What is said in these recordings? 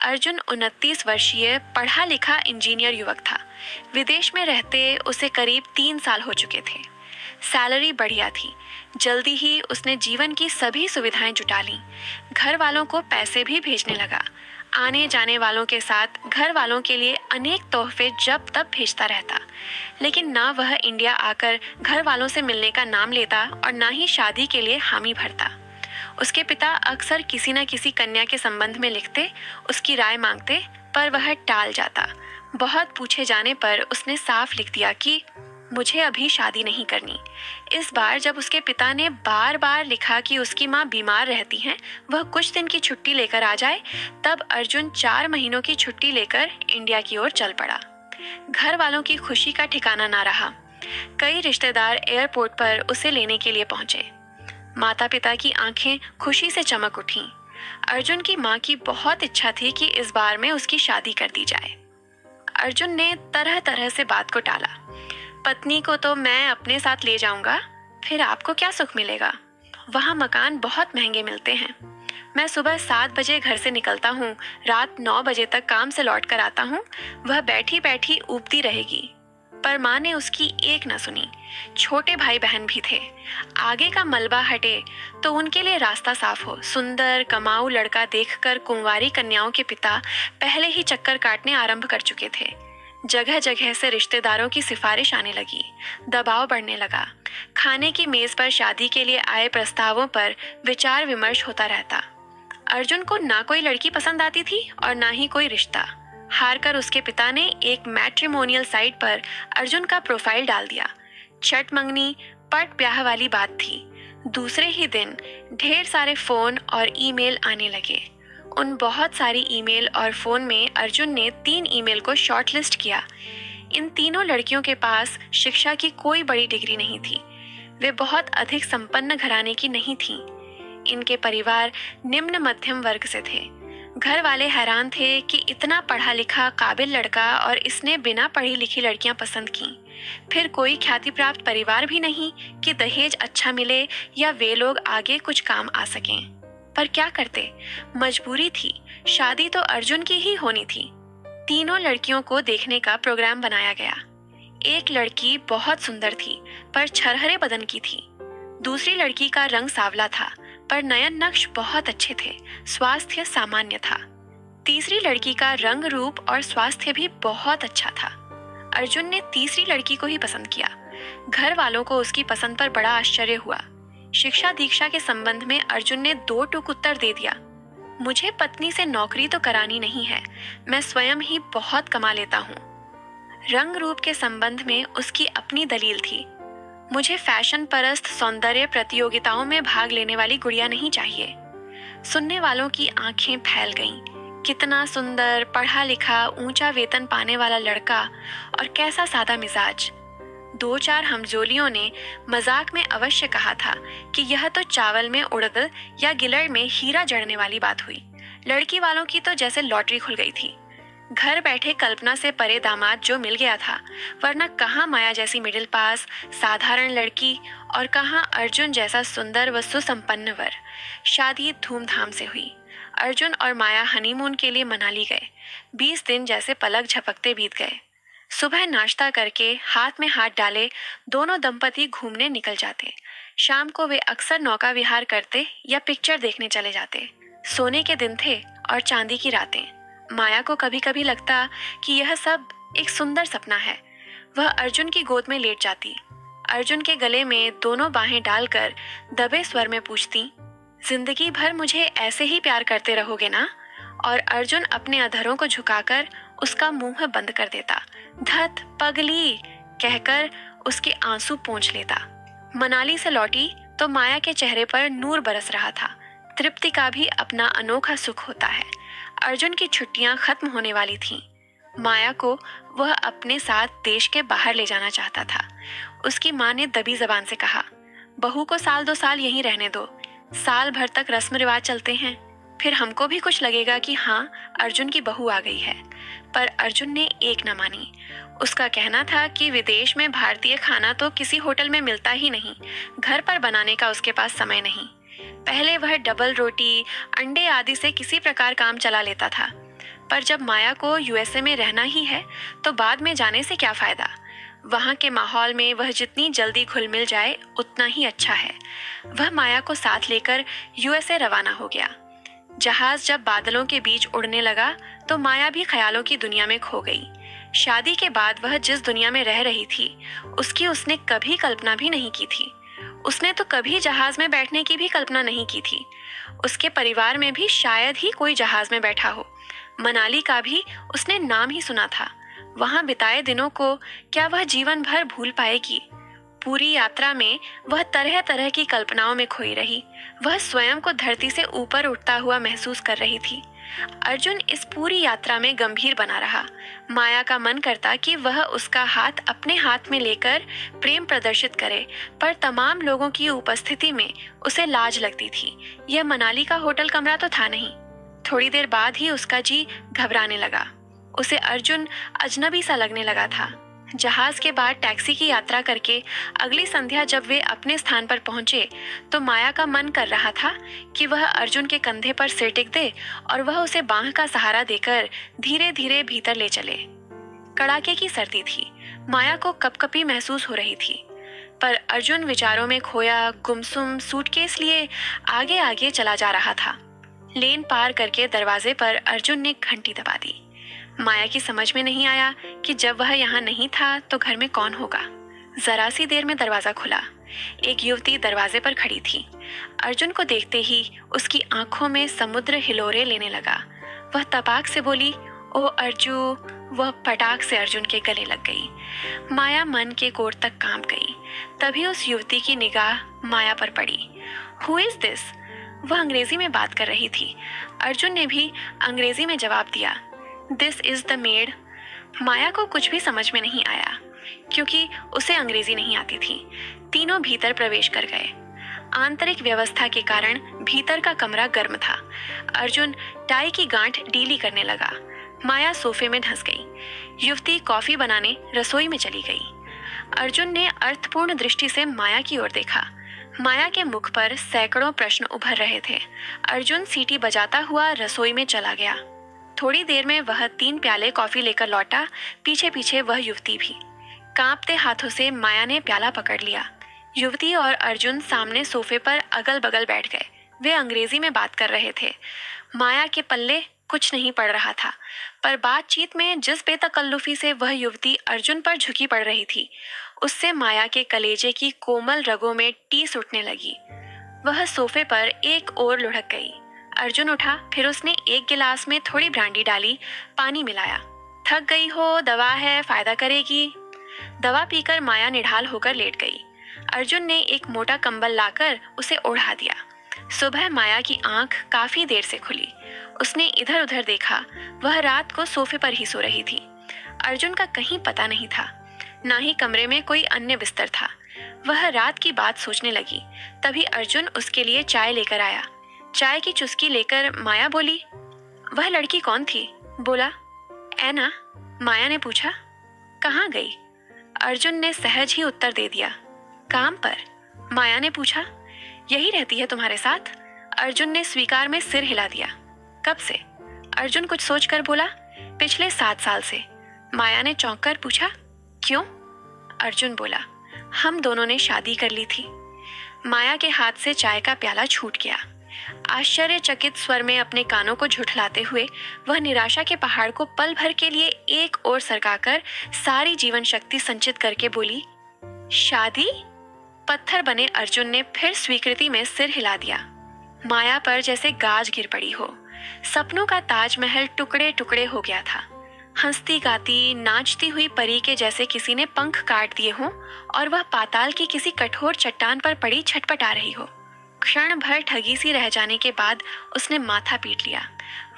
अर्जुन 29 वर्षीय पढ़ा लिखा इंजीनियर युवक था। विदेश में रहते उसे करीब 3 साल हो चुके थे। सैलरी बढ़िया थी। जल्दी ही उसने जीवन की सभी सुविधाएं जुटा लीं। घर वालों को पैसे भी भेजने लगा। आने जाने वालों के साथ घर वालों के लिए अनेक तोहफे जब तब भेजता रहता। लेकिन ना वह इंडिया आकर घर वालों से मिलने का नाम लेता और ना ही शादी के लिए हामी भरता। उसके पिता अक्सर किसी न किसी कन्या के संबंध में लिखते, उसकी राय मांगते, पर वह टाल जाता। बहुत पूछे जाने पर उसने साफ लिख दिया कि मुझे अभी शादी नहीं करनी। इस बार जब उसके पिता ने बार बार लिखा कि उसकी माँ बीमार रहती हैं, वह कुछ दिन की छुट्टी लेकर आ जाए, तब अर्जुन 4 महीनों की छुट्टी लेकर इंडिया की ओर चल पड़ा। घर वालों की खुशी का ठिकाना ना रहा। कई रिश्तेदार एयरपोर्ट पर उसे लेने के लिए पहुंचे। माता पिता की आंखें खुशी से चमक उठीं। अर्जुन की माँ की बहुत इच्छा थी कि इस बार में उसकी शादी कर दी जाए। अर्जुन ने तरह तरह से बात को टाला। पत्नी को तो मैं अपने साथ ले जाऊंगा, फिर आपको क्या सुख मिलेगा? वहाँ मकान बहुत महंगे मिलते हैं। मैं सुबह 7 बजे घर से निकलता हूँ, रात 9 बजे तक काम से लौट कर आता हूँ। वह बैठी बैठी ऊबती रहेगी। पर माँ ने उसकी एक न सुनी। छोटे भाई बहन भी थे। आगे का मलबा हटे तो उनके लिए रास्ता साफ हो। सुंदर कमाऊ लड़का देखकर कुंवारी कन्याओं के पिता पहले ही चक्कर काटने आरंभ कर चुके थे। जगह जगह से रिश्तेदारों की सिफारिश आने लगी। दबाव बढ़ने लगा। खाने की मेज पर शादी के लिए आए प्रस्तावों पर विचार विमर्श होता रहता। अर्जुन को ना कोई लड़की पसंद आती थी और ना ही कोई रिश्ता। हार कर उसके पिता ने एक मैट्रिमोनियल साइट पर अर्जुन का प्रोफाइल डाल दिया। छठ मंगनी पट ब्याह वाली बात थी। दूसरे ही दिन ढेर सारे फोन और ईमेल आने लगे। उन बहुत सारी ईमेल और फोन में अर्जुन ने 3 ईमेल को शॉर्टलिस्ट किया। इन तीनों लड़कियों के पास शिक्षा की कोई बड़ी डिग्री नहीं थी। वे बहुत अधिक संपन्न घराने की नहीं थीं। इनके परिवार निम्न मध्यम वर्ग से थे। घर वाले हैरान थे कि इतना पढ़ा लिखा काबिल लड़का और इसने बिना पढ़ी लिखी लड़कियां पसंद की। फिर कोई ख्याति प्राप्त परिवार भी नहीं कि दहेज अच्छा मिले या वे लोग आगे कुछ काम आ सकें। पर क्या करते? मजबूरी थी। शादी तो अर्जुन की ही होनी थी। तीनों लड़कियों को देखने का प्रोग्राम बनाया गया। एक लड़की बहुत सुंदर थी पर छरहरे बदन की थी। दूसरी लड़की का रंग सावला था पर नयन नक्श बहुत अच्छे थे। स्वास्थ्य सामान्य था। तीसरी लड़की का रंग रूप और स्वास्थ्य भी बहुत अच्छा था। अर्जुन ने तीसरी लड़की को ही पसंद किया। घर वालों को उसकी पसंद पर बड़ा आश्चर्य हुआ। शिक्षा दीक्षा के संबंध में अर्जुन ने 2 टूक उत्तर दे दिया। मुझे पत्नी से नौकरी तो करानी नहीं है, मैं स्वयं ही बहुत कमा लेता हूँ। रंग रूप के संबंध में उसकी अपनी दलील थी। मुझे फैशन परस्त सौंदर्य प्रतियोगिताओं में भाग लेने वाली गुड़िया नहीं चाहिए। सुनने वालों की आंखें फैल गईं। कितना सुंदर, पढ़ा लिखा, ऊंचा वेतन पाने वाला लड़का और कैसा सादा मिजाज। 2-4 हमजोलियों ने मजाक में अवश्य कहा था कि यह तो चावल में उड़द या गिलड़ में हीरा जड़ने वाली बात हुई। लड़की वालों की तो जैसे लॉटरी खुल गई थी। घर बैठे कल्पना से परे दामाद जो मिल गया था, वरना कहाँ माया जैसी मिडिल पास साधारण लड़की और कहाँ अर्जुन जैसा सुंदर व सुसंपन्न वर। शादी धूमधाम से हुई। अर्जुन और माया हनीमून के लिए मनाली गए। 20 दिन जैसे पलक झपकते बीत गए। सुबह नाश्ता करके हाथ में हाथ डाले दोनों दंपति घूमने निकल जाते। शाम को वे अक्सर नौका विहार करते या पिक्चर देखने चले जाते। सोने के दिन थे और चांदी की रातें। माया को कभी कभी लगता कि यह सब एक सुंदर सपना है। वह अर्जुन की गोद में लेट जाती। अर्जुन के गले में दोनों बाहें डालकर दबे स्वर में पूछती, जिंदगी भर मुझे ऐसे ही प्यार करते रहोगे ना? और अर्जुन अपने अधरों को झुकाकर उसका मुंह बंद कर देता। धत पगली कहकर उसके आंसू पोंछ लेता। मनाली से लौटी तो माया के चेहरे पर नूर बरस रहा था। तृप्ति का भी अपना अनोखा सुख होता है। अर्जुन की छुट्टियां खत्म होने वाली थीं। माया को वह अपने साथ देश के बाहर ले जाना चाहता था। उसकी माँ ने दबी जबान से कहा, बहू को 1-2 साल यहीं रहने दो। साल भर तक रस्म रिवाज चलते हैं, फिर हमको भी कुछ लगेगा कि हाँ, अर्जुन की बहू आ गई है। पर अर्जुन ने एक न मानी। उसका कहना था कि विदेश में भारतीय खाना तो किसी होटल में मिलता ही नहीं। घर पर बनाने का उसके पास समय नहीं। पहले वह डबल रोटी, अंडे आदि से किसी प्रकार काम चला लेता था। पर जब माया को यूएसए में रहना ही है तो बाद में जाने से क्या फ़ायदा। वहाँ के माहौल में वह जितनी जल्दी घुल मिल जाए उतना ही अच्छा है। वह माया को साथ लेकर यूएसए रवाना हो गया। जहाज जब बादलों के बीच उड़ने लगा तो माया भी ख्यालों की दुनिया में खो गई। शादी के बाद वह जिस दुनिया में रह रही थी उसकी उसने कभी कल्पना भी नहीं की थी। उसने तो कभी जहाज में बैठने की भी कल्पना नहीं की थी। उसके परिवार में भी शायद ही कोई जहाज में बैठा हो। मनाली का भी उसने नाम ही सुना था। वहां बिताए दिनों को क्या वह जीवन भर भूल पाएगी। पूरी यात्रा में वह तरह तरह की कल्पनाओं में खोई रही। वह स्वयं को धरती से ऊपर उठता हुआ महसूस कर रही थी। अर्जुन इस पूरी यात्रा में गंभीर बना रहा। माया का मन करता कि वह उसका हाथ अपने हाथ में लेकर प्रेम प्रदर्शित करे, पर तमाम लोगों की उपस्थिति में उसे लाज लगती थी। यह मनाली का होटल कमरा तो था नहीं। थोड़ी देर बाद ही उसका जी घबराने लगा। उसे अर्जुन अजनबी सा लगने लगा था। जहाज के बाद टैक्सी की यात्रा करके अगली संध्या जब वे अपने स्थान पर पहुंचे तो माया का मन कर रहा था कि वह अर्जुन के कंधे पर सिर टिक दे और वह उसे बांह का सहारा देकर धीरे धीरे भीतर ले चले। कड़ाके की सर्दी थी। माया को कपकपी महसूस हो रही थी, पर अर्जुन विचारों में खोया गुमसुम सूटकेस लिए आगे आगे चला जा रहा था। लेन पार करके दरवाजे पर अर्जुन ने घंटी दबा दी। माया की समझ में नहीं आया कि जब वह यहाँ नहीं था तो घर में कौन होगा। जरा सी देर में दरवाजा खुला। एक युवती दरवाजे पर खड़ी थी। अर्जुन को देखते ही उसकी आंखों में समुद्र हिलोरे लेने लगा। वह तपाक से बोली, ओ अर्जु। वह पटाख से अर्जुन के गले लग गई। माया मन के कोर तक कांप गई। तभी उस युवती की निगाह माया पर पड़ी। Who is this? वह अंग्रेजी में बात कर रही थी। अर्जुन ने भी अंग्रेजी में जवाब दिया, दिस इज द मेड। माया को कुछ भी समझ में नहीं आया क्योंकि उसे अंग्रेजी नहीं आती थी। तीनों भीतर प्रवेश कर गए। आंतरिक व्यवस्था के कारण भीतर का कमरा गर्म था। अर्जुन टाई की गांठ ढीली करने लगा। माया सोफे में धंस गई। युवती कॉफी बनाने रसोई में चली गई। अर्जुन ने अर्थपूर्ण दृष्टि से माया की ओर देखा। माया के मुख पर सैकड़ों प्रश्न उभर रहे थे। अर्जुन सीटी बजाता हुआ रसोई में चला गया। थोड़ी देर में वह 3 प्याले कॉफी लेकर लौटा। पीछे पीछे वह युवती भी। कांपते हाथों से माया ने प्याला पकड़ लिया। युवती और अर्जुन सामने सोफे पर अगल बगल बैठ गए। वे अंग्रेजी में बात कर रहे थे। माया के पल्ले कुछ नहीं पड़ रहा था, पर बातचीत में जिस बेतकल्लुफी से वह युवती अर्जुन पर झुकी पड़ रही थी उससे माया के कलेजे की कोमल रगों में टीस उठने लगी। वह सोफे पर एक ओर लुढ़क गई। अर्जुन उठा, फिर उसने एक गिलास में थोड़ी ब्रांडी डाली, पानी मिलाया। थक गई हो, दवा है, फायदा करेगी। दवा पीकर माया निढाल होकर लेट गई। अर्जुन ने एक मोटा कंबल लाकर उसे ओढ़ा दिया। सुबह माया की आंख काफी देर से खुली। उसने इधर उधर देखा। वह रात को सोफे पर ही सो रही थी। अर्जुन का कहीं पता नहीं था, ना ही कमरे में कोई अन्य बिस्तर था। वह रात की बात सोचने लगी। तभी अर्जुन उसके लिए चाय लेकर आया। चाय की चुस्की लेकर माया बोली, वह लड़की कौन थी? बोला, ऐना। माया ने पूछा, कहाँ गई? अर्जुन ने सहज ही उत्तर दे दिया, काम पर। माया ने पूछा, यही रहती है तुम्हारे साथ? अर्जुन ने स्वीकार में सिर हिला दिया। कब से? अर्जुन कुछ सोचकर बोला, पिछले 7 साल से। माया ने चौंक कर पूछा, क्यों? अर्जुन बोला, हम दोनों ने शादी कर ली थी। माया के हाथ से चाय का प्याला छूट गया। आश्चर्यचकित स्वर में अपने कानों को झुठलाते हुए वह निराशा के पहाड़ को पल भर के लिए एक ओर सरकाकर सारी जीवन शक्ति संचित करके बोली, शादी? पत्थर बने अर्जुन ने फिर स्वीकृति में सिर हिला दिया। माया पर जैसे गाज गिर पड़ी हो। सपनों का ताजमहल टुकड़े टुकड़े हो गया था। हंसती गाती नाचती हुई परी के जैसे किसी ने पंख काट दिए हों और वह पाताल की किसी कठोर चट्टान पर पड़ी छटपटा रही हो। क्षण भर ठगी सी रह जाने के बाद उसने माथा पीट लिया।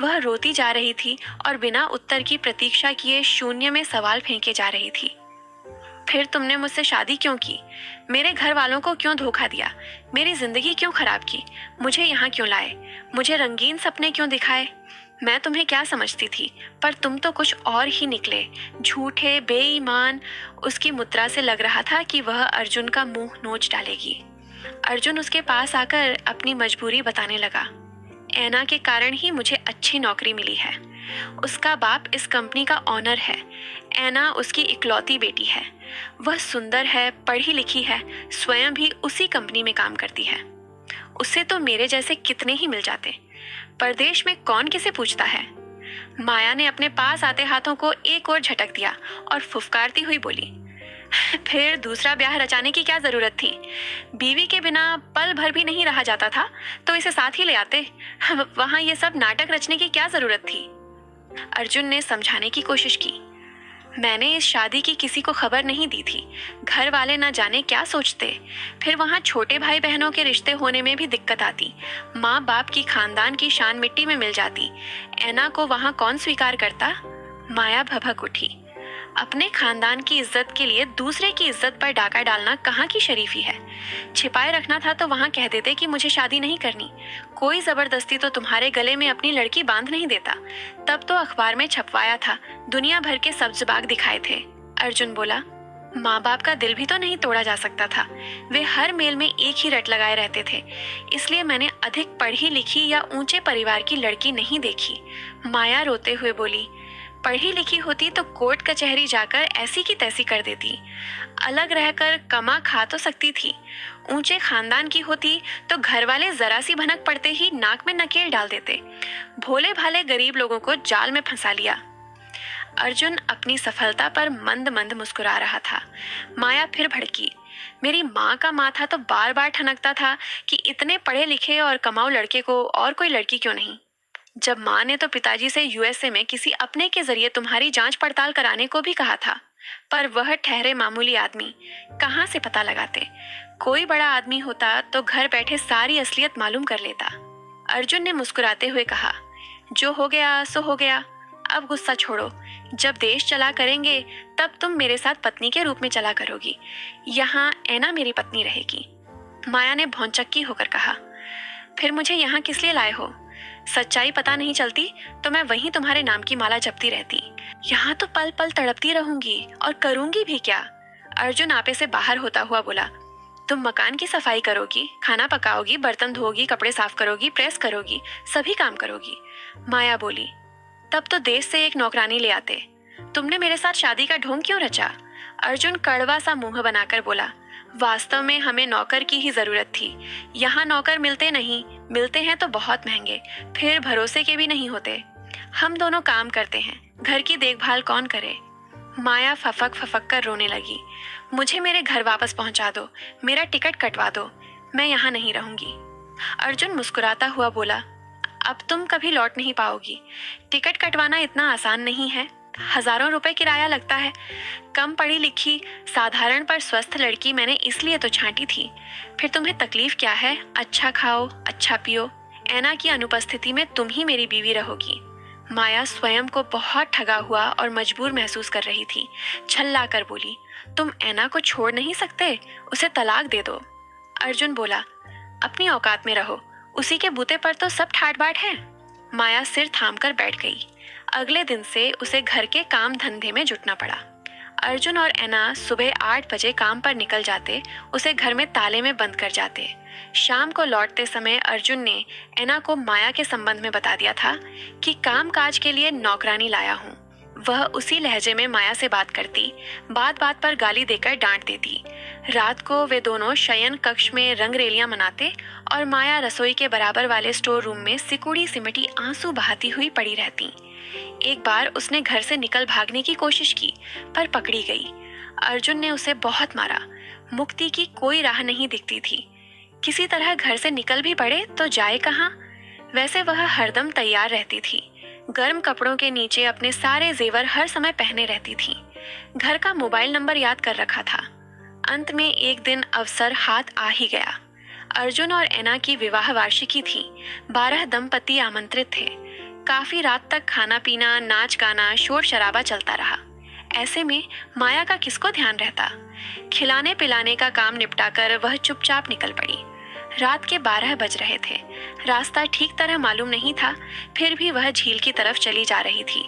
वह रोती जा रही थी और बिना उत्तर की प्रतीक्षा किए शून्य में सवाल फेंके जा रही थी। फिर तुमने मुझसे शादी क्यों की? मेरे घर वालों को क्यों धोखा दिया? मेरी जिंदगी क्यों खराब की? मुझे यहाँ क्यों लाए? मुझे रंगीन सपने क्यों दिखाए? मैं तुम्हें क्या समझती थी, पर तुम तो कुछ और ही निकले, झूठे, बेईमान। उसकी मुद्रा से लग रहा था कि वह अर्जुन का मुंह नोच डालेगी। अर्जुन उसके पास आकर अपनी मजबूरी बताने लगा। ऐना के कारण ही मुझे अच्छी नौकरी मिली है। उसका बाप इस कंपनी का ऑनर है। ऐना उसकी इकलौती बेटी है। वह सुंदर है, पढ़ी लिखी है, स्वयं भी उसी कंपनी में काम करती है। उससे तो मेरे जैसे कितने ही मिल जाते। परदेश में कौन किसे पूछता है। माया ने अपने पास आते हाथों को एक और झटक दिया और फुफकारती हुई बोली, फिर दूसरा ब्याह रचाने की क्या जरूरत थी। बीवी के बिना पल भर भी नहीं रहा जाता था तो इसे साथ ही ले आते। वहां ये सब नाटक रचने की क्या जरूरत थी। अर्जुन ने समझाने की कोशिश की। मैंने इस शादी की किसी को खबर नहीं दी थी। घर वाले न जाने क्या सोचते। फिर वहाँ छोटे भाई बहनों के रिश्ते होने में भी दिक्कत आती। माँ बाप की खानदान की शान मिट्टी में मिल जाती। ऐना को वहाँ कौन स्वीकार करता। माया भभक उठी। अपने खानदान की इज्जत के लिए दूसरे की इज्जत पर डाका डालना कहाँ की शरीफी है। छिपाए रखना था तो वहाँ कह देते कि मुझे शादी नहीं करनी। कोई जबरदस्ती तो तुम्हारे गले में अपनी लड़की बांध नहीं देता। तब तो अखबार में छपवाया था, दुनिया भर के सब्ज बाग दिखाए थे। अर्जुन बोला, माँ बाप का दिल भी तो नहीं तोड़ा जा सकता था। वे हर मेल में एक ही रट लगाए रहते थे। इसलिए मैंने अधिक पढ़ी लिखी या ऊंचे परिवार की लड़की नहीं देखी। माया रोते हुए बोली, पढ़ी लिखी होती तो कोर्ट कचहरी जाकर ऐसी की तैसी कर देती। अलग रहकर कमा खा तो सकती थी। ऊंचे खानदान की होती तो घर वाले जरा सी भनक पड़ते ही नाक में नकेल डाल देते। भोले भाले गरीब लोगों को जाल में फंसा लिया। अर्जुन अपनी सफलता पर मंद मंद मुस्कुरा रहा था। माया फिर भड़की। मेरी माँ का माथा तो बार बार ठनकता था कि इतने पढ़े लिखे और कमाऊ लड़के को और कोई लड़की क्यों नहीं। जब माँ ने तो पिताजी से यूएसए में किसी अपने के जरिए तुम्हारी जांच पड़ताल कराने को भी कहा था, पर वह ठहरे मामूली आदमी कहाँ से पता लगाते। कोई बड़ा आदमी होता तो घर बैठे सारी असलियत मालूम कर लेता। अर्जुन ने मुस्कुराते हुए कहा, जो हो गया सो हो गया, अब गुस्सा छोड़ो। जब देश चला करेंगे तब तुम मेरे साथ पत्नी के रूप में चला करोगी। यहाँ ऐना मेरी पत्नी रहेगी। माया ने भौंचक्की होकर कहा, फिर मुझे यहाँ किस लिए लाए हो। सच्चाई पता नहीं चलती तो मैं वहीं तुम्हारे नाम की माला जपती रहती। यहाँ तो पल पल तड़पती रहूंगी और करूंगी भी क्या। अर्जुन आपे से बाहर होता हुआ बोला, तुम मकान की सफाई करोगी, खाना पकाओगी, बर्तन धोगी, कपड़े साफ करोगी, प्रेस करोगी, सभी काम करोगी। माया बोली, तब तो देश से एक नौकरानी ले आते। तुमने मेरे साथ शादी का ढोंग क्यों रचा। अर्जुन कड़वा सा मुंह बनाकर बोला, वास्तव में हमें नौकर की ही जरूरत थी। यहाँ नौकर मिलते नहीं, मिलते हैं तो बहुत महंगे, फिर भरोसे के भी नहीं होते। हम दोनों काम करते हैं, घर की देखभाल कौन करे। माया फफक फफक कर रोने लगी। मुझे मेरे घर वापस पहुंचा दो, मेरा टिकट कटवा दो, मैं यहाँ नहीं रहूंगी। अर्जुन मुस्कुराता हुआ बोला, अब तुम कभी लौट नहीं पाओगी। टिकट कटवाना इतना आसान नहीं है। हजारों रुपए किराया लगता है। कम पढ़ी लिखी, साधारण पर स्वस्थ लड़की मैंने इसलिए तो छांटी थी। फिर तुम्हें तकलीफ क्या है। अच्छा खाओ, अच्छा पियो। ऐना की अनुपस्थिति में तुम ही मेरी बीवी रहोगी। माया स्वयं को बहुत ठगा हुआ और मजबूर महसूस कर रही थी। छल्ला कर बोली, तुम ऐना को छोड़ नहीं सकते, उसे तलाक दे दो। अर्जुन बोला, अपनी औकात में रहो, उसी के बूते पर तो सब ठाट बाट है। माया सिर थाम कर बैठ गई। अगले दिन से उसे घर के काम धंधे में जुटना पड़ा। अर्जुन और ऐना सुबह 8 बजे काम पर निकल जाते, उसे घर में ताले में बंद कर जाते। शाम को लौटते समय अर्जुन ने ऐना को माया के संबंध में बता दिया था कि काम काज के लिए नौकरानी लाया हूँ। वह उसी लहजे में माया से बात करती, बात बात पर गाली देकर डांट देती। रात को वे दोनों शयन कक्ष में रंगरेलियां मनाते और माया रसोई के बराबर वाले स्टोर रूम में सिकुड़ी सिमटी आंसू बहाती हुई पड़ी रहती। एक बार उसने घर से निकल भागने की कोशिश की, पर पकड़ी गई। अर्जुन ने उसे बहुत मारा। मुक्ति की कोई राह नहीं दिखती थी। किसी तरह घर से निकल भी पड़े तो जाए कहाँ। वैसे वह हरदम तैयार रहती थी। गर्म कपड़ों के नीचे अपने सारे जेवर हर समय पहने रहती थी। घर का मोबाइल नंबर याद कर रखा था। अंत में एक दिन अवसर हाथ आ ही गया। अर्जुन और ऐना की विवाह वार्षिकी थी। 12 दंपति आमंत्रित थे। काफी रात तक खाना पीना, नाच गाना, शोर शराबा चलता रहा। ऐसे में माया का किसको ध्यान रहता। खिलाने पिलाने का काम निपटाकर वह चुपचाप निकल पड़ी। रात के 12 बज रहे थे। रास्ता ठीक तरह मालूम नहीं था, फिर भी वह झील की तरफ चली जा रही थी।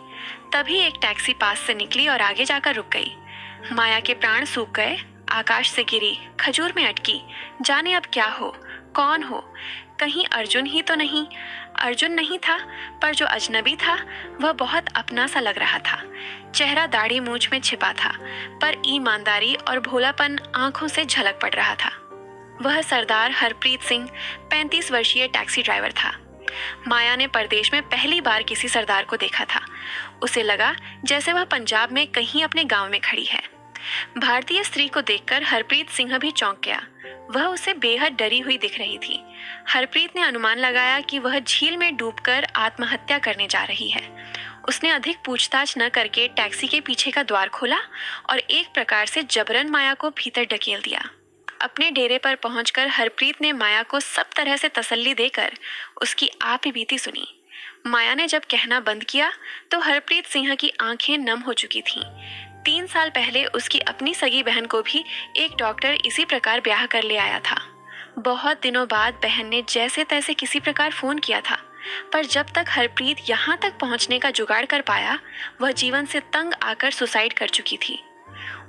तभी एक टैक्सी पास से निकली और आगे जाकर रुक गई। माया के प्राण सूख गए। आकाश से गिरी, खजूर में अटकी। जाने अब क्या हो, कौन हो। कहीं अर्जुन ही तो नहीं। अर्जुन नहीं था, पर जो अजनबी था वह बहुत अपना सा लग रहा था। चेहरा दाढ़ी मूंछ में छिपा था, पर ईमानदारी और भोलापन आंखों से झलक पड़ रहा था। वह सरदार हरप्रीत सिंह 35 वर्षीय टैक्सी ड्राइवर था। माया ने परदेश में पहली बार किसी सरदार को देखा था। उसे लगा जैसे वह पंजाब में कहीं अपने गांव में खड़ी है। भारतीय स्त्री को देखकर हरप्रीत सिंह भी चौंक गया। वह उसे बेहद डरी हुई दिख रही थी। हरप्रीत ने अनुमान लगाया कि वह झील में डूबकर आत्महत्या करने जा रही है। उसने अधिक पूछताछ न करके टैक्सी के पीछे का द्वार खोला और एक प्रकार से जबरन माया को भीतर ढकेल दिया। अपने डेरे पर पहुंचकर हरप्रीत ने माया को सब तरह से तसल्ली देकर उसकी आप बीती सुनी। माया ने जब कहना बंद किया तो हरप्रीत सिंह की आंखें नम हो चुकी थीं। 3 साल पहले उसकी अपनी सगी बहन को भी एक डॉक्टर इसी प्रकार ब्याह कर ले आया था। बहुत दिनों बाद बहन ने जैसे तैसे किसी प्रकार फोन किया था, पर जब तक हरप्रीत यहाँ तक पहुँचने का जुगाड़ कर पाया, वह जीवन से तंग आकर सुसाइड कर चुकी थी।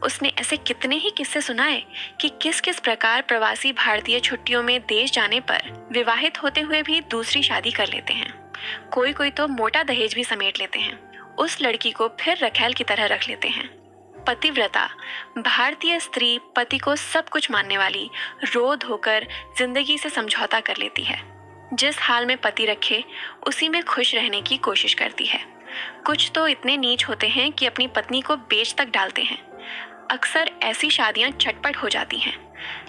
उसने ऐसे कितने ही किस्से सुनाए कि किस किस प्रकार प्रवासी भारतीय छुट्टियों में देश जाने पर विवाहित होते हुए भी दूसरी शादी कर लेते हैं। कोई कोई तो मोटा दहेज भी समेट लेते हैं। उस लड़की को फिर रखैल की तरह रख लेते हैं। पतिव्रता भारतीय स्त्री पति को सब कुछ मानने वाली रो धोकर जिंदगी से समझौता कर लेती है। जिस हाल में पति रखे उसी में खुश रहने की कोशिश करती है। कुछ तो इतने नीच होते हैं कि अपनी पत्नी को बेच तक डालते हैं। अक्सर ऐसी शादियां चटपट हो जाती हैं।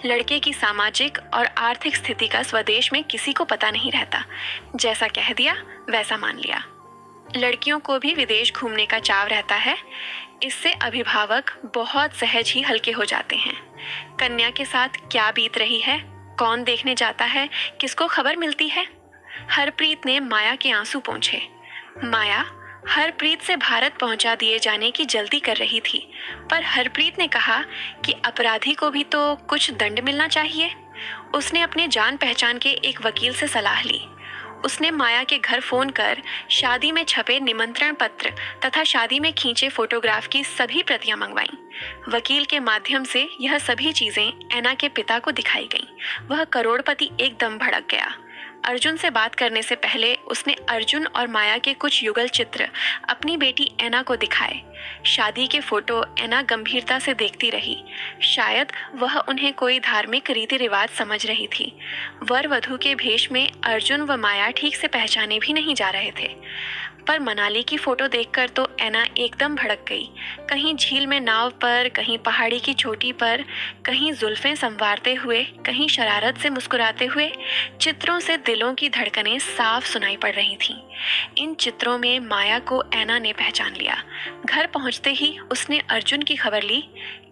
लड़के की सामाजिक और आर्थिक स्थिति का स्वदेश में किसी को पता नहीं रहता। जैसा कह दिया वैसा मान लिया। लड़कियों को भी विदेश घूमने का चाव रहता है। इससे अभिभावक बहुत सहज ही हल्के हो जाते हैं। कन्या के साथ क्या बीत रही है, कौन देखने जाता है, किसको खबर मिलती है। हरप्रीत ने माया के आंसू पोंछे। माया हरप्रीत से भारत पहुंचा दिए जाने की जल्दी कर रही थी, पर हरप्रीत ने कहा कि अपराधी को भी तो कुछ दंड मिलना चाहिए। उसने अपने जान पहचान के एक वकील से सलाह ली। उसने माया के घर फोन कर शादी में छपे निमंत्रण पत्र तथा शादी में खींचे फोटोग्राफ की सभी प्रतियां मंगवाईं। वकील के माध्यम से यह सभी चीजें ऐना के पिता को दिखाई गईं। वह करोड़पति एकदम भड़क गया। अर्जुन से बात करने से पहले उसने अर्जुन और माया के कुछ युगल चित्र अपनी बेटी ऐना को दिखाए। शादी के फोटो ऐना गंभीरता से देखती रही। शायद वह उन्हें कोई धार्मिक रीति रिवाज समझ रही थी। वर वधू के भेष में अर्जुन व माया ठीक से पहचाने भी नहीं जा रहे थे। पर मनाली की फोटो देखकर तो ऐना एकदम भड़क गई। कहीं झील में नाव पर, कहीं पहाड़ी की चोटी पर, कहीं जुल्फें संवारते हुए, कहीं शरारत से मुस्कुराते हुए। चित्रों से दिलों की धड़कनें साफ सुनाई पड़ रही थीं। इन चित्रों में माया को ऐना ने पहचान लिया। घर पहुंचते ही उसने अर्जुन की खबर ली।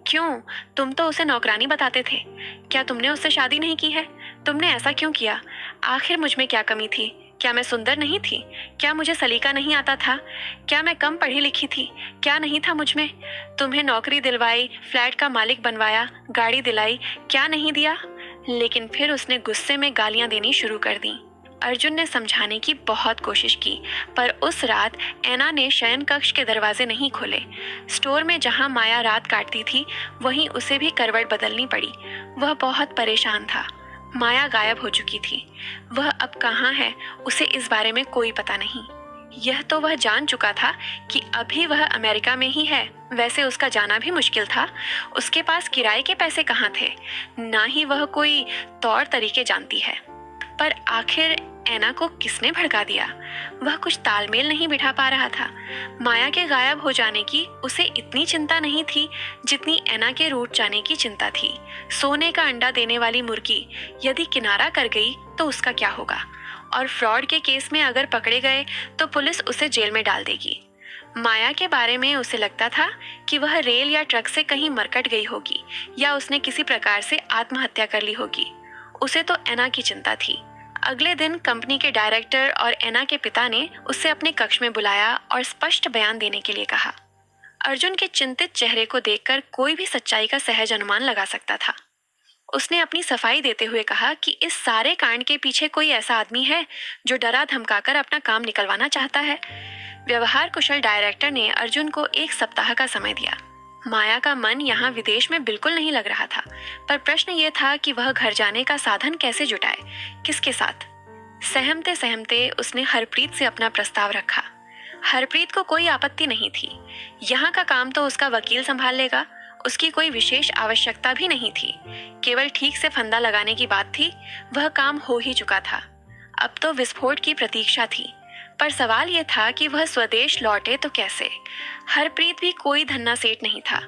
क्यों, तुम तो उसे नौकरानी बताते थे। क्या तुमने उससे शादी नहीं की है? तुमने ऐसा क्यों किया? आखिर मुझ में क्या कमी थी? क्या मैं सुंदर नहीं थी? क्या मुझे सलीका नहीं आता था? क्या मैं कम पढ़ी लिखी थी? क्या नहीं था मुझ में? तुम्हें नौकरी दिलवाई, फ्लैट का मालिक बनवाया, गाड़ी दिलाई, क्या नहीं दिया? लेकिन फिर उसने गुस्से में गालियां देनी शुरू कर दी। अर्जुन ने समझाने की बहुत कोशिश की, पर उस रात ऐना ने शयन कक्ष के दरवाजे नहीं खोले। स्टोर में जहां माया रात काटती थी, वहीं उसे भी करवट बदलनी पड़ी। वह बहुत परेशान था। माया गायब हो चुकी थी। वह अब कहाँ है, उसे इस बारे में कोई पता नहीं। यह तो वह जान चुका था कि अभी वह अमेरिका में ही है। वैसे उसका जाना भी मुश्किल था। उसके पास किराए के पैसे कहाँ थे? ना ही वह कोई तौर तरीके जानती है। पर आखिर ऐना को किसने भड़का दिया? वह कुछ तालमेल नहीं बिठा पा रहा था। माया के गायब हो जाने की उसे इतनी चिंता नहीं थी जितनी ऐना के रूठ जाने की चिंता थी। सोने का अंडा देने वाली मुर्गी यदि किनारा कर गई तो उसका क्या होगा? और फ्रॉड के केस में अगर पकड़े गए तो पुलिस उसे जेल में डाल देगी। माया के बारे में उसे लगता था कि वह रेल या ट्रक से कहीं मरकट गई होगी या उसने किसी प्रकार से आत्महत्या कर ली होगी। उसे तो ऐना की चिंता थी। अगले दिन कंपनी के डायरेक्टर और ऐना के पिता ने उसे अपने कक्ष में बुलाया और स्पष्ट बयान देने के लिए कहा। अर्जुन के चिंतित चेहरे को देखकर कोई भी सच्चाई का सहज अनुमान लगा सकता था। उसने अपनी सफाई देते हुए कहा कि इस सारे कांड के पीछे कोई ऐसा आदमी है जो डरा धमकाकर अपना काम निकलवाना चाहता है। व्यवहार कुशल डायरेक्टर ने अर्जुन को 1 सप्ताह का समय दिया। माया का मन यहाँ विदेश में बिल्कुल नहीं लग रहा था, पर प्रश्न ये था कि वह घर जाने का साधन कैसे जुटाए, किसके साथ। सहमते सहमते उसने हरप्रीत से अपना प्रस्ताव रखा। हरप्रीत को कोई आपत्ति नहीं थी। यहाँ का काम तो उसका वकील संभाल लेगा, उसकी कोई विशेष आवश्यकता भी नहीं थी। केवल ठीक से फंदा लगाने की बात थी। वह काम हो ही चुका था। अब तो विस्फोट की प्रतीक्षा थी। पर सवाल यह था कि वह स्वदेश लौटे तो कैसे। हरप्रीत भी कोई धन्ना सेठ नहीं था।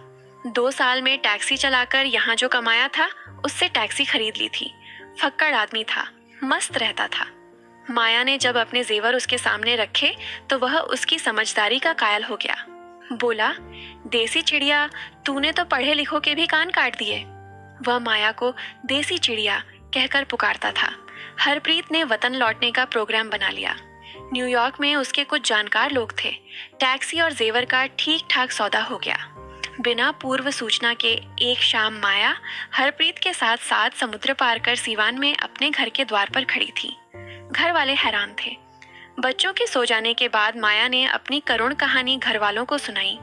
2 साल में टैक्सी चलाकर यहाँ जो कमाया था उससे टैक्सी खरीद ली थी। फक्कड़ आदमी था, मस्त रहता था। माया ने जब अपने जेवर उसके सामने रखे तो वह उसकी समझदारी का कायल हो गया। बोला, देसी चिड़िया, तूने तो पढ़े लिखों के भी कान काट दिए। वह माया को देसी चिड़िया कहकर पुकारता था। हरप्रीत ने वतन लौटने का प्रोग्राम बना लिया। न्यूयॉर्क में उसके कुछ जानकार लोग थे। टैक्सी और जेवर का ठीक ठाक सौदा हो गया। बिना पूर्व सूचना के एक शाम माया हरप्रीत के साथ साथ समुद्र पार कर सीवान में अपने घर के द्वार पर खड़ी थी। घर वाले हैरान थे। बच्चों के सो जाने के बाद माया ने अपनी करुण कहानी घर वालों को सुनाई।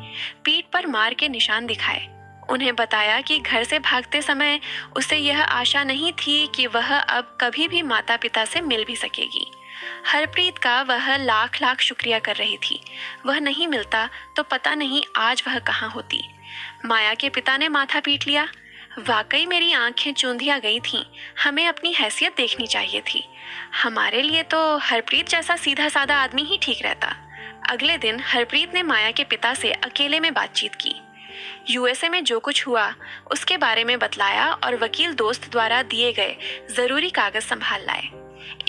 पीठ पर मार के निशान दिखाए। उन्हें बताया कि घर से भागते समय उसे यह आशा नहीं थी कि वह अब कभी भी माता पिता से मिल भी सकेगी। हरप्रीत का वह लाख लाख शुक्रिया कर रही थी। वह नहीं मिलता तो पता नहीं आज वह कहाँ होती। माया के पिता ने माथा पीट लिया। वाकई मेरी आंखें चूंधिया गई थीं। हमें अपनी हैसियत देखनी चाहिए थी। हमारे लिए तो हरप्रीत जैसा सीधा साधा आदमी ही ठीक रहता। अगले दिन हरप्रीत ने माया के पिता से अकेले में बातचीत की। यूएसए में जो कुछ हुआ उसके बारे में बतलाया और वकील दोस्त द्वारा दिए गए जरूरी कागज संभाल लाए।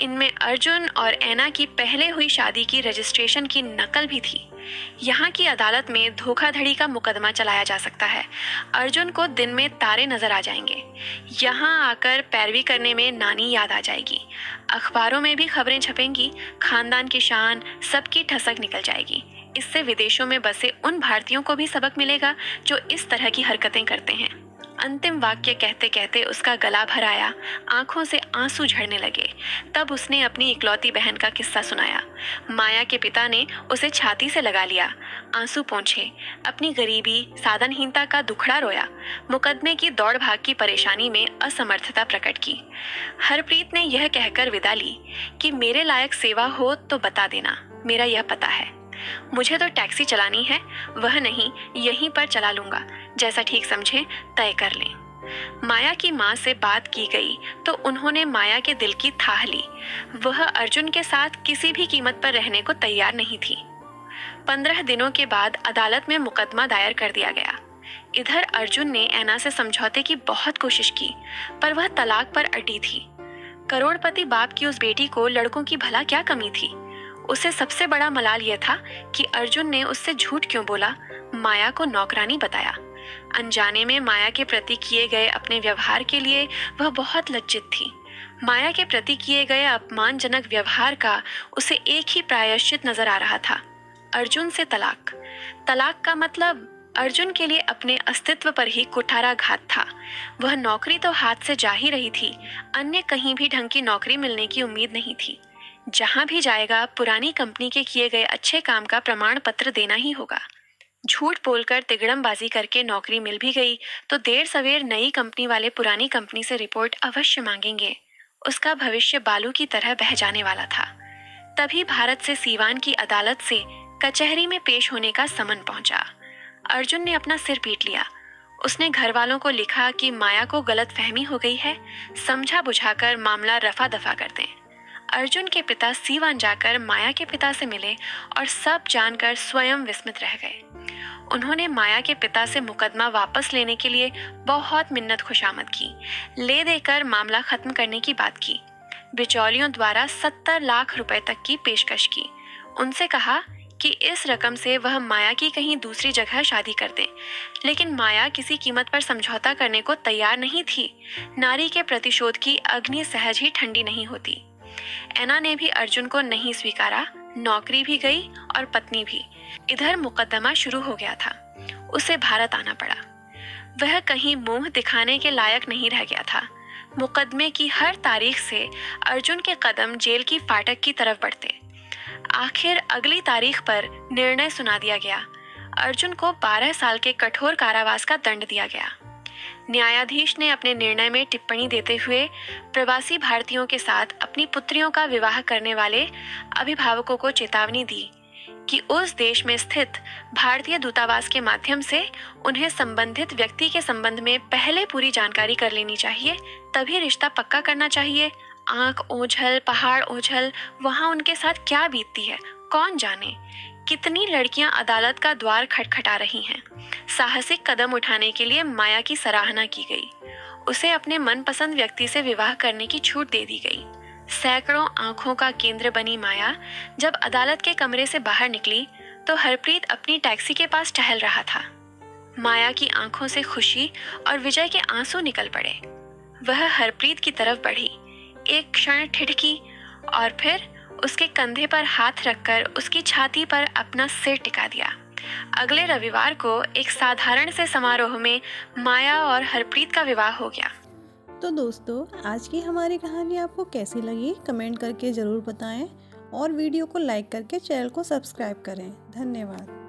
इनमें अर्जुन और ऐना की पहले हुई शादी की रजिस्ट्रेशन की नकल भी थी। यहाँ की अदालत में धोखाधड़ी का मुकदमा चलाया जा सकता है। अर्जुन को दिन में तारे नजर आ जाएंगे। यहाँ आकर पैरवी करने में नानी याद आ जाएगी। अखबारों में भी खबरें छपेंगी। खानदान की शान, सबकी ठसक निकल जाएगी। इससे विदेशों में बसे उन भारतीयों को भी सबक मिलेगा जो इस तरह की हरकतें करते हैं। अंतिम वाक्य कहते कहते उसका गला भर आया, आंखों से आंसू झड़ने लगे। तब उसने अपनी इकलौती बहन का किस्सा सुनाया। माया के पिता ने उसे छाती से लगा लिया, आंसू पोंछे, अपनी गरीबी, साधनहीनता का दुखड़ा रोया, मुकदमे की दौड़ भाग की परेशानी में असमर्थता प्रकट की। हरप्रीत ने यह कहकर विदा ली कि मेरे लायक सेवा हो तो बता देना, मेरा यह पता है। मुझे तो टैक्सी चलानी है, वह नहीं, यहीं पर चला लूंगा, जैसा ठीक समझे तय कर लें। माया की माँ से बात की गई तो उन्होंने माया के दिल की थाह ली। वह अर्जुन के साथ किसी भी कीमत पर रहने को तैयार नहीं थी। 15 दिनों के बाद अदालत में मुकदमा दायर कर दिया गया। इधर अर्जुन ने ऐना से समझौते की बहुत कोशिश की, पर वह तलाक पर अड़ी थी। करोड़पति बाप की उस बेटी को लड़कों की भला क्या कमी थी। उसे सबसे बड़ा मलाल यह था कि अर्जुन ने उससे झूठ क्यों बोला, माया को नौकरानी बताया। अनजाने में माया के प्रति किए गए अपने व्यवहार के लिए वह बहुत लज्जित थी। माया के प्रति किए गए अपमानजनक व्यवहार का उसे एक ही प्रायश्चित नजर आ रहा था, अर्जुन से तलाक। तलाक का मतलब अर्जुन के लिए अपने अस्तित्व पर ही कुठाराघात था। वह नौकरी तो हाथ से जा ही रही थी, अन्य कहीं भी ढंग की नौकरी मिलने की उम्मीद नहीं थी। जहां भी जाएगा पुरानी कंपनी के किए गए अच्छे काम का प्रमाण पत्र देना ही होगा। झूठ बोलकर तिगड़मबाजी करके नौकरी मिल भी गई तो देर सवेर नई कंपनी वाले पुरानी कंपनी से रिपोर्ट अवश्य मांगेंगे। उसका भविष्य बालू की तरह बह जाने वाला था। तभी भारत से सीवान की अदालत से कचहरी में पेश होने का समन पहुंचा। अर्जुन ने अपना सिर पीट लिया। उसने घर वालों को लिखा कि माया को गलतफहमी हो गई है, समझा बुझाकर मामला रफा दफा कर दें। अर्जुन के पिता सीवान जाकर माया के पिता से मिले और सब जानकर स्वयं विस्मित रह गए। उन्होंने माया के पिता से मुकदमा वापस लेने के लिए बहुत मिन्नत खुशामद की, ले देकर मामला खत्म करने की बात की। बिचौलियों द्वारा 70 लाख रुपए तक की पेशकश की। उनसे कहा कि इस रकम से वह माया की कहीं दूसरी जगह शादी कर दें, लेकिन माया किसी कीमत पर समझौता करने को तैयार नहीं थी। नारी के प्रतिशोध की अग्नि सहज ही ठंडी नहीं होती। ऐना ने भी अर्जुन को नहीं स्वीकारा, नौकरी भी गई और पत्नी भी। इधर मुकदमा शुरू हो गया था। उसे भारत आना पड़ा। वह कहीं मुंह दिखाने के लायक नहीं रह गया था। मुकदमे की हर तारीख से अर्जुन के कदम जेल की फाटक की तरफ बढ़ते। आखिर अगली तारीख पर निर्णय सुना दिया गया। अर्जुन को 12 साल के कठोर कारावास का दंड दिया गया। न्यायाधीश ने अपने निर्णय में टिप्पणी देते हुए प्रवासी भारतीयों के साथ अपनी पुत्रियों का विवाह करने वाले अभिभावकों को चेतावनी दी कि उस देश में स्थित भारतीय दूतावास के माध्यम से उन्हें संबंधित व्यक्ति के संबंध में पहले पूरी जानकारी कर लेनी चाहिए, तभी रिश्ता पक्का करना चाहिए। आंख ओझल, पहाड़ ओझल, वहां उनके साथ क्या बीतती है कौन जाने। कितनी लड़कियां अदालत का द्वार खटखटा रही हैं। साहसिक कदम उठाने के लिए माया की सराहना की गई। उसे अपने मनपसंद व्यक्ति से विवाह करने की छूट दे दी गई। सैकड़ों आंखों का केंद्र बनी माया जब अदालत के कमरे से बाहर निकली तो हरप्रीत अपनी टैक्सी के पास टहल रहा था। माया की आंखों से खुशी और विजय के आंसू निकल पड़े। वह हरप्रीत की तरफ बढ़ी, एक क्षण ठिठकी और फिर उसके कंधे पर हाथ रखकर उसकी छाती पर अपना सिर टिका दिया। अगले रविवार को एक साधारण से समारोह में माया और हरप्रीत का विवाह हो गया। तो दोस्तों, आज की हमारी कहानी आपको कैसी लगी कमेंट करके ज़रूर बताएं और वीडियो को लाइक करके चैनल को सब्सक्राइब करें। धन्यवाद।